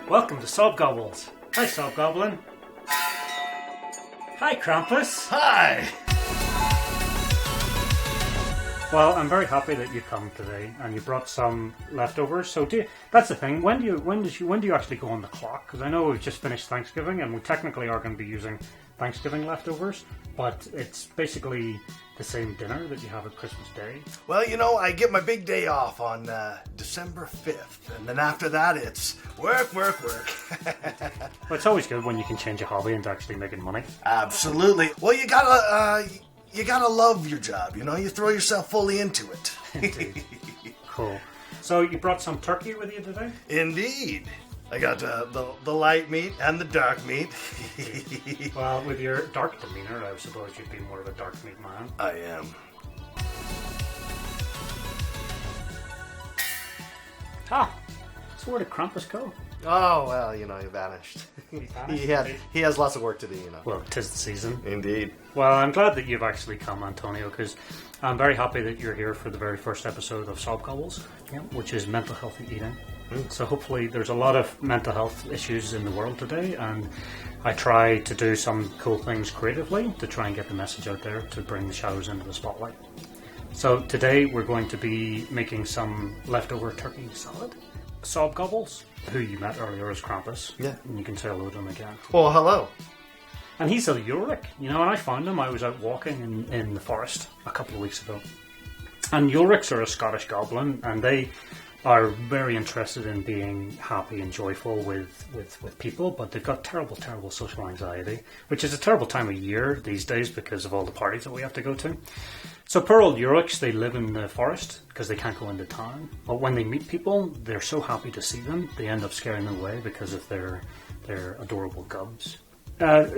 Welcome to SobGobbles. Hi, SobGoblin. Hi, Krampus. Hi! Well, I'm very happy that you come today, and you brought some leftovers. So, that's the thing. When do you actually go on the clock? Because I know we've just finished Thanksgiving, and we technically are going to be using Thanksgiving leftovers, but it's basically the same dinner that you have at Christmas Day. Well, I get my big day off on December 5th, and then after that it's work. Well, it's always good when you can change a hobby into actually making money. Absolutely. Well, you gotta love your job, you throw yourself fully into it. Indeed. Cool. So you brought some turkey with you today? Indeed. I got the light meat and the dark meat. Well, with your dark demeanor, I suppose you'd be more of a dark meat man. I am. So where did Krampus go? Oh, well, he vanished. He has lots of work to do, Well, 'tis the season. Indeed. Well, I'm glad that you've actually come, Antonio, because I'm very happy that you're here for the very first episode of SobGobbles, which is mental healthy eating. So hopefully there's a lot of mental health issues in the world today, and I try to do some cool things creatively to try and get the message out there to bring the shadows into the spotlight. So today we're going to be making some leftover turkey salad. SobGobbles, who you met earlier as Krampus. Yeah. And you can say hello to him again. Well, hello. And he's a Ulrich. When I found him, I was out walking in the forest a couple of weeks ago. And Ulrichs are a Scottish goblin, and they are very interested in being happy and joyful with people, but they've got terrible social anxiety, which is a terrible time of year these days because of all the parties that we have to go to. So poor old Ulrichs, they live in the forest because they can't go into town. But when they meet people, they're so happy to see them, they end up scaring them away because of their adorable gubs.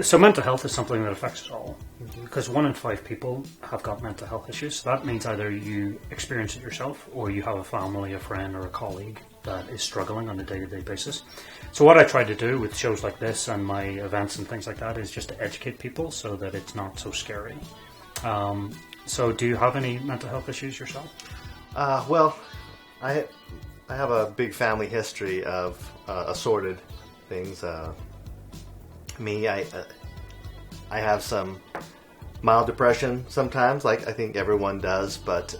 So mental health is something that affects us all, because 1 in 5 people have got mental health issues. So that means either you experience it yourself, or you have a family, a friend, or a colleague that is struggling on a day-to-day basis. So what I try to do with shows like this and my events and things like that is just to educate people so that it's not so scary. So do you have any mental health issues yourself? Well, I have a big family history of assorted things. I have some mild depression sometimes, like I think everyone does, but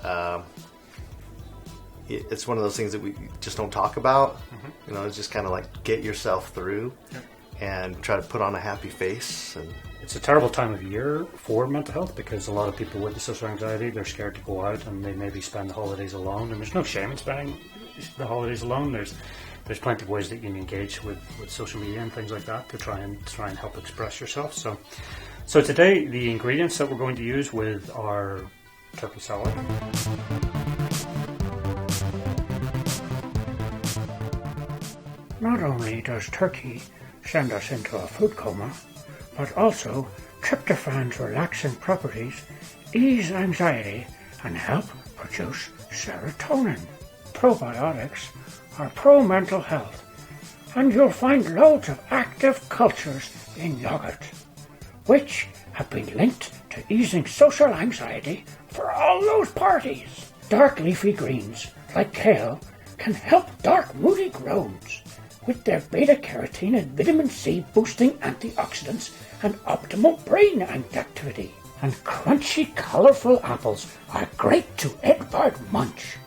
it's one of those things that we just don't talk about. Mm-hmm. It's just kind of like get yourself through and try to put on a happy face. And it's a terrible time of year for mental health because a lot of people with the social anxiety, they're scared to go out and they maybe spend the holidays alone, and there's no shame in spending the holidays alone. There's plenty of ways that you can engage with social media and things like that to try and help express yourself. So today the ingredients that we're going to use with our turkey salad. Not only does turkey send us into a food coma, but also tryptophan's relaxing properties ease anxiety and help produce serotonin. Probiotics are pro-mental health, and you'll find loads of active cultures in yogurt, which have been linked to easing social anxiety for all those parties. Dark leafy greens, like kale, can help dark moody groans with their beta-carotene and vitamin C boosting antioxidants and optimal brain activity. And crunchy, colourful apples are great to Edvard munch,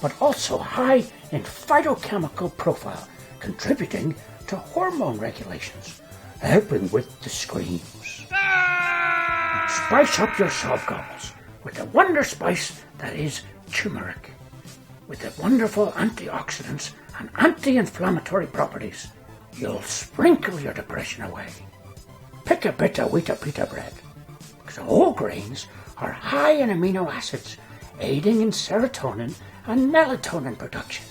but also high in phytochemical profile, contributing to hormone regulations, helping with the screams. Spice up your SobGobbles with the wonder spice that is turmeric. With the wonderful antioxidants and anti-inflammatory properties, you'll sprinkle your depression away. Pick a bit of wheat pita bread, because whole grains are high in amino acids, aiding in serotonin and melatonin production,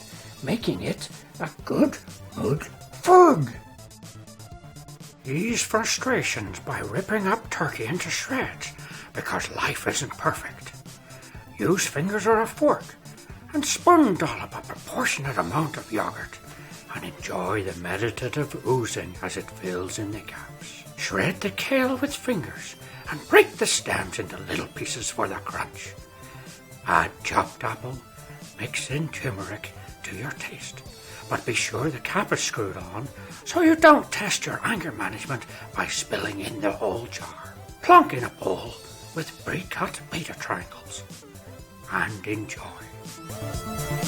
making it a good mood food. Ease frustrations by ripping up turkey into shreds, because life isn't perfect. Use fingers or a fork and spoon dollop a proportionate amount of yogurt and enjoy the meditative oozing as it fills in the gaps. Shred the kale with fingers and break the stems into little pieces for the crunch. Add chopped apple, mix in turmeric to your taste. But be sure the cap is screwed on so you don't test your anger management by spilling in the whole jar. Plonk in a bowl with pre-cut pita triangles. And enjoy.